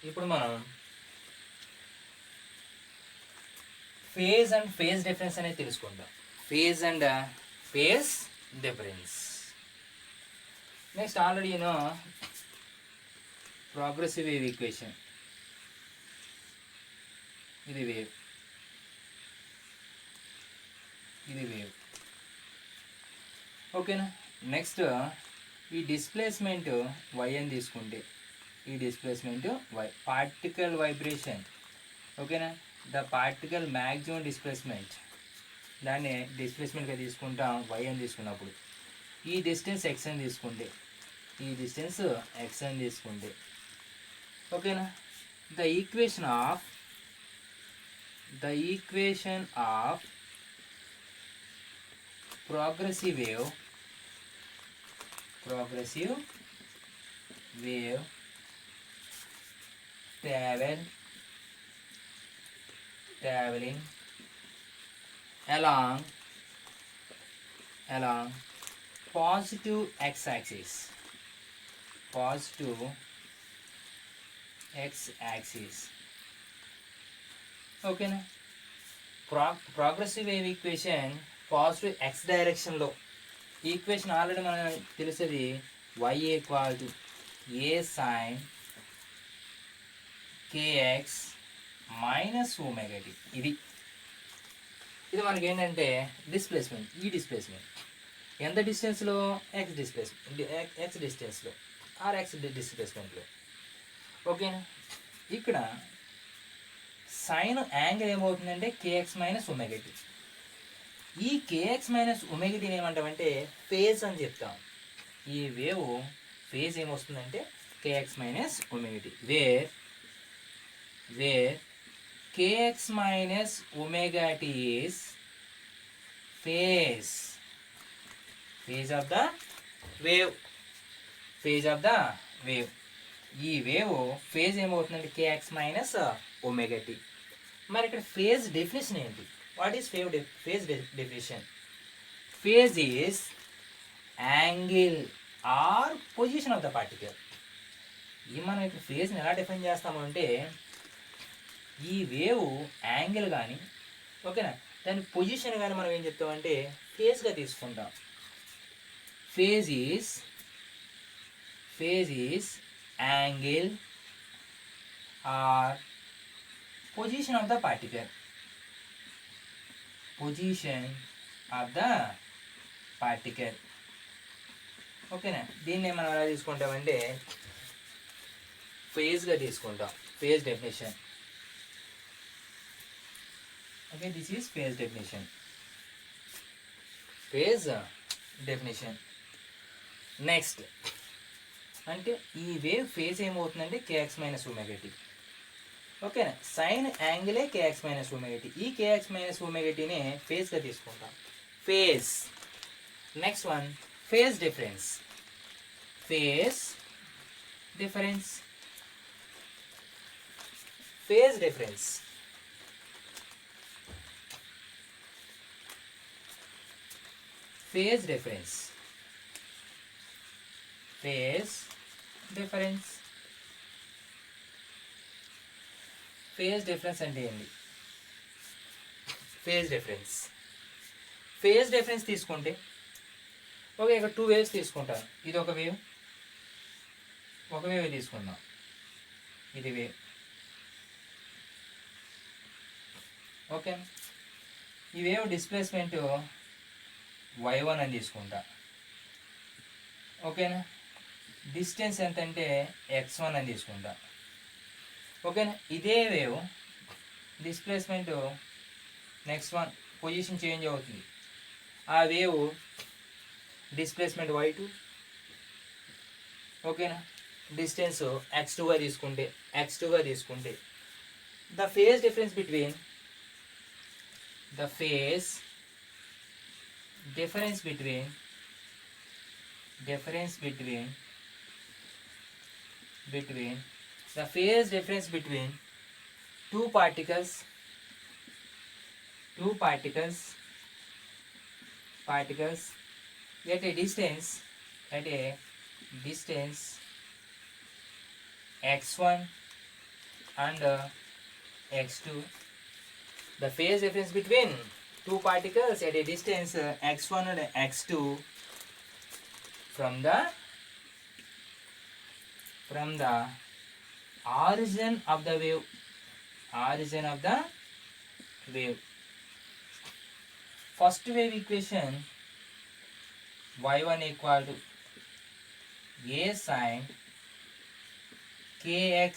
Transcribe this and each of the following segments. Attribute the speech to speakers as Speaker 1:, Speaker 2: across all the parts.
Speaker 1: ఇప్పుడు మనం phase and phase difference అనేది తెలుసుకుందాం. Phase and phase difference. Next already progressive wave equation. ఇది వేవ్, ఇది వేవ్. ఓకేనా. నెక్స్ట్ ఈ డిస్ప్లేస్మెంట్ వై అని తీసుకుంటే, ఈ డిస్ప్లేస్మెంట్ వై, పార్టికల్ వైబ్రేషన్. ఓకేనా. ద పార్టికల్ మ్యాక్సిమం డిస్ప్లేస్మెంట్, దాన్ని డిస్ప్లేస్మెంట్గా తీసుకుంటాం వై అని తీసుకున్నప్పుడు. ఈ డిస్టెన్స్ ఎక్స్ అని తీసుకుంటే, ఈ డిస్టెన్స్ ఎక్స్ అని తీసుకుంటే, ఓకేనా. The equation of progressive wave traveling along positive x-axis, ఓకేనా. Progressive wave equation positive x డైరెక్షన్లో. ఈక్వేషన్ ఆల్రెడీ మనం తెలిసేది y equal to a sine k x minus omega t. ఇది మనకి ఏంటంటే డిస్ప్లేస్మెంట్. ఈ డిస్ప్లేస్మెంట్ ఎంత డిస్టెన్స్లో? ఎక్స్ డిస్టెన్స్లో ఆర్ ఎక్స్ డిస్ప్లేస్మెంట్లో. ఓకేనా. ఇక్కడ సైన్ యాంగిల్ ఏమవుతుందంటే కేఎక్స్ మైనస్ ఒమేగా టీ. ఈ కేఎక్స్ మైనస్ ఒమేగా టీని ఏమంటామంటే ఫేజ్ అని చెప్తాం. ఈ వేవ్ ఫేజ్ ఏమొస్తుందంటే k x minus omega t, where k x minus omega t is phase of the wave. ఈ వేవ్ ఫేజ్ ఏమవుతుందంటే కేఎక్స్ మైనస్ ఒమేగా టీ. మరి ఇక్కడ ఫేజ్ డెఫినేషన్ ఏంటి? What is phase definition? Phase is angle or position of the particle. ఈ మనం ఇక్కడ ఫేజ్ని ఎలా define చేస్తాము అంటే, ఈ వేవ్ యాంగిల్ కానీ, ఓకేనా, దాని పొజిషన్ కానీ మనం ఏం చెప్తామంటే ఫేజ్గా తీసుకుంటాం. Phase is angle or position of the particle. ఓకేనా. దీన్ని మనం ఎలా తీసుకుంటామంటే ఫేజ్గా తీసుకుంటాం. Phase definition. Okay, this is phase definition. Next అంటే ఈ వేవ్ ఫేజ్ ఏమవుతుందంటే కేఎక్స్ మైనస్ ఒమేగా టీ. ఓకేనా. సైన్ యాంగిలే కేఎక్స్ మైనస్ ఒమేగా టీ. ఈ కేఎక్స్ మైనస్ ఒమేగా టీనే ఫేజ్గా తీసుకుంటాం. Phase. Next one phase difference. Phase difference. Phase difference అంటే ఏంటి? ఫేజ్ డిఫరెన్స్ తీసుకుంటే, ఓకే, ఇక్కడ 2 వేవ్స్ తీసుకుంటాను. ఇది ఒక వేవ్ తీసుకుందాం. ఇది వేవ్. ఓకే, ఈ వేవ్ డిస్ప్లేస్మెంట్ y1 అని తీసుకుంటా. ఓకేనా. డిస్టెన్స్ ఎంత అంటే x1 అని తీసుకుంటా. ఓకేనా. ఇదే wave displacement next one position change అవుతుంది. ఆ వేవ్ డిస్ప్లేస్మెంట్ y2. ఓకేనా. డిస్టెన్స్ x2గా తీసుకుంటే the phase difference between the phase difference between the phase difference between two particles at a distance x1 and x2. The phase difference between two particles at a distance x1 and x2 from the origin of the wave. First wave equation, y1 equal to a sin kx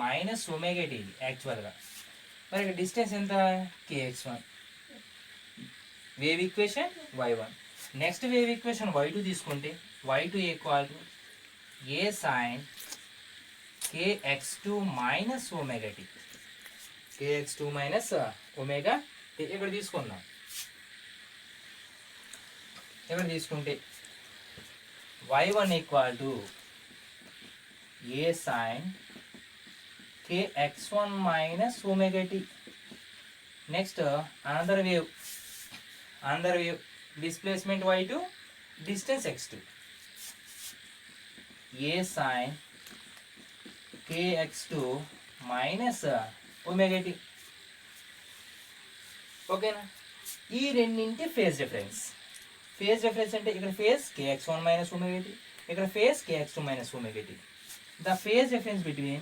Speaker 1: minus omega t యాక్చువల్గా. మరి distance ఎంత, kx1. Wave equation y1. Next wave equation y2 తీసుకుంటే y2 equal to a sin kx2 minus omega t. kx2 minus omega t ఇక్కడ తీసుకుందాం. ఇక్కడ తీసుకుంటే y1 equal to a sin kx1 minus omega t. Next another wave displacement y2, distance x2, a sin kx2 minus omega t. ఓకేనా? ఈ రెండింటి phase difference అంటే ఇక్కడ phase kx1 minus omega t, ఇక్కడ phase kx2 minus omega t. The phase difference between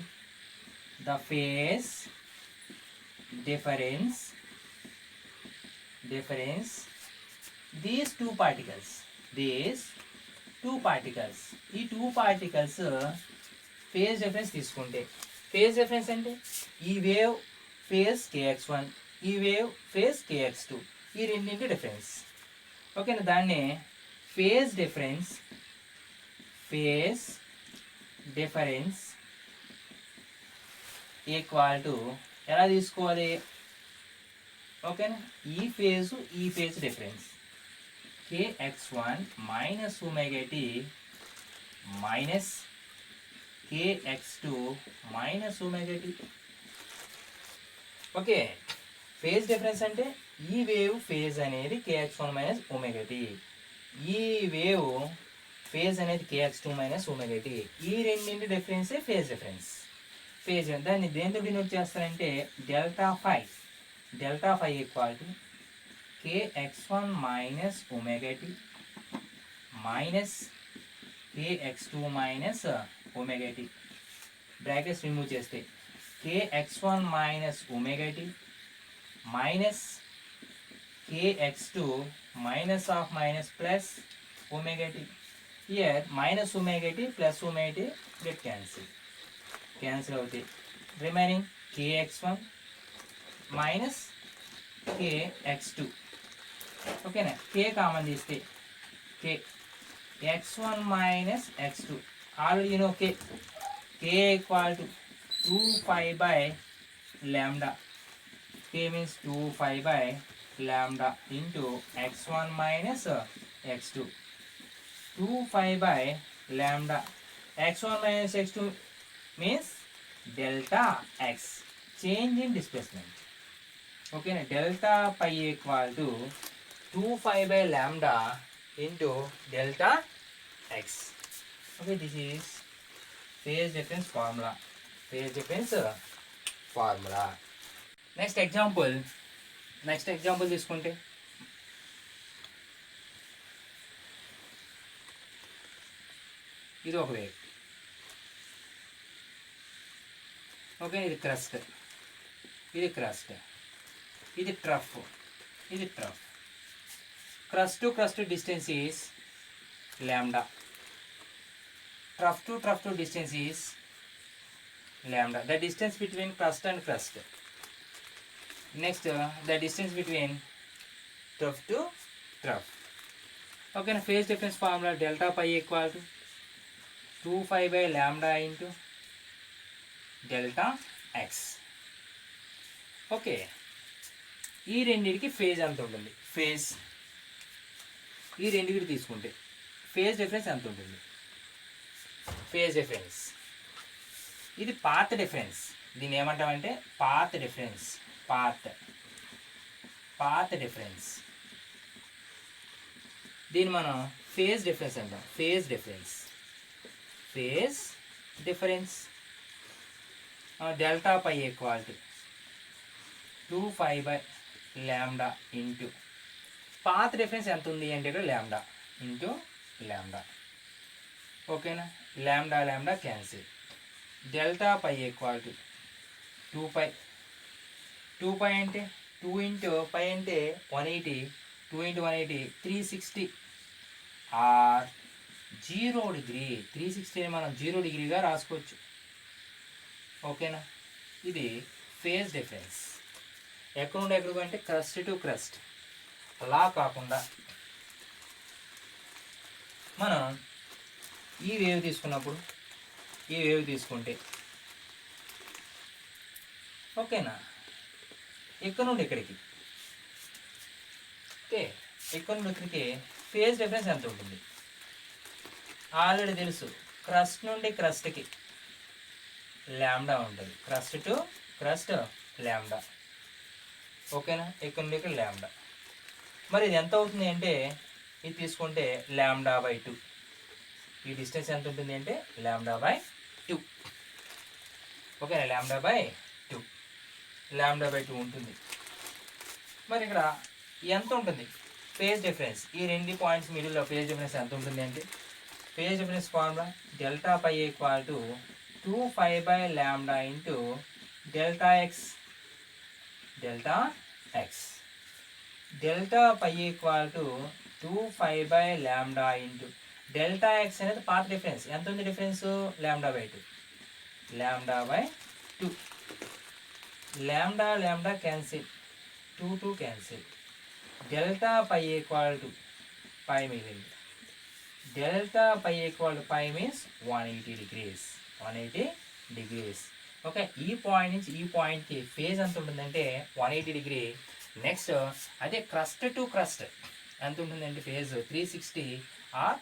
Speaker 1: these two particles, ఈ two particles phase difference తీసుకుంటే, phase difference అంటే ఈ వేవ్ ఫేజ్ kx1, ఈ వేవ్ ఫేజ్ kx2, ఈ రెండింటి డిఫరెన్స్. ఓకేనా? దాన్ని ఫేజ్ డిఫరెన్స్ ఈక్వల్ టు ఎలా తీసుకోవాలి? ఓకేనా? ఈ phase difference kx1 minus omega t minus kx2 minus omega t. Okay, phase difference అంటే ఈ వేవ్ ఫేజ్ అనేది kx1 మైనస్ omega t, ఈ వేవ్ ఫేజ్ అనేది kx2 మైనస్ omega t. ఈ రెండింటి డిఫరెన్సే ఫేజ్ డిఫరెన్స్. దాన్ని దేంతో డినోట్ చేస్తారంటే delta phi equal to kx1 minus omega t minus kx2 minus omega t. Brackets remove చేస్తే kx1 minus omega t minus kx2 minus of minus plus omega t. Here minus omega t plus omega t get cancel అవుతాయి. Remaining kx1 minus kx2. ఓకేనా? k common తీస్తే x1 minus x2. Already you know k equal to 2 by lambda. k means 2 by lambda into x1 minus x2. 2 by lambda. x1 minus x2 means delta x, change in displacement. Okay, delta pi equal to 2 by lambda into delta x. Okay, this is phase difference formula. Next example తీసుకుంటే, ఇది ఒక wave. Okay, ఇది crust, ఇది trough. crust to crust distance is lambda. Trough to distance is lambda. The distance between crust and crust. Next, the distance between trough to trough. Okay, phase difference formula delta pi equal to 2 by lambda into delta x. Okay, ఈ రెండింటికి phase ఎంత ఉంటుంది? ఈ రెండింటికి తీసుకుంటే phase difference ఎంత ఉంటుంది? Phase difference ఇది పాత్ డిఫరెన్స్. దీన్ని ఏమంటామంటే పాత్ డిఫరెన్స్. దీన్ని మనం ఫేజ్ డిఫరెన్స్ అంటాం. Phase difference delta pi equal to 2π/λ into path difference ఎంత ఉంది అంటే ఇక్కడ ల్యాండా ఇంటూ ల్యాండా. ఓకేనా, lambda lambda cancel. Delta pi equal to 2π. 2π అంటే 2 ఇంటూ పై అంటే 180. 2 ఇంటూ 180 360 ఆర్ 0 డిగ్రీ. 360 మనం 0 డిగ్రీగా రాసుకోవచ్చు. ఓకేనా, ఇది ఫేజ్ డిఫరెన్స్. ఎక్కడ నుండి ఎక్కడికి అంటే క్రస్ట్ టు క్రస్ట్. అలా కాకుండా మనం ఈ వేవ్ తీసుకున్నప్పుడు ఈ వేవ్ తీసుకుంటే ఓకేనా, ఇక్కడ నుండి ఇక్కడికి ఓకే, ఇక్కడ నుండి ఇక్కడికి ఫేజ్ డిఫరెన్స్ ఎంత ఉంటుంది ఆల్రెడీ తెలుసు. క్రస్ట్ నుండి క్రస్ట్కి ల్యాండా ఉంటుంది. క్రస్ట్ టు క్రస్ట్ ల్యాండా. ఓకేనా, ఇక్కడ నుండి ఇక్కడ ల్యాండా. మరి ఇది ఎంత అవుతుంది అంటే ఇది తీసుకుంటే λ/2. ఈ డిస్టెన్స్ ఎంత ఉంటుంది అంటే λ/2. ఓకేనా, λ/2. λ/2 ఉంటుంది. మరి ఇక్కడ ఎంత ఉంటుంది ఫేజ్ డిఫరెన్స్? ఈ రెండు పాయింట్స్ మిడిల్లో ఫేజ్ డిఫరెన్స్ ఎంత ఉంటుంది అంటే phase difference formula delta pi equal to 2π/λ into delta X. Delta pi equal to 2π/λ into delta X అనేది పాత్ డిఫరెన్స్. ఎంత ఉంది difference? λ/2. λ/2. λ cancel, 2 cancel. Delta pi equal to pi మిగిలింది. Delta pi equal to pi means 180 degrees. 180 degrees. Okay, ఈ point నుంచి ఈ పాయింట్కి phase ఎంత ఉంటుందంటే 180 డిగ్రీ. నెక్స్ట్ అదే క్రస్ట్ టు క్రస్ట్ ఎంత ఉంటుందంటే phase 360 or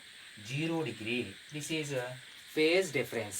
Speaker 1: 0 degree. This is phase difference.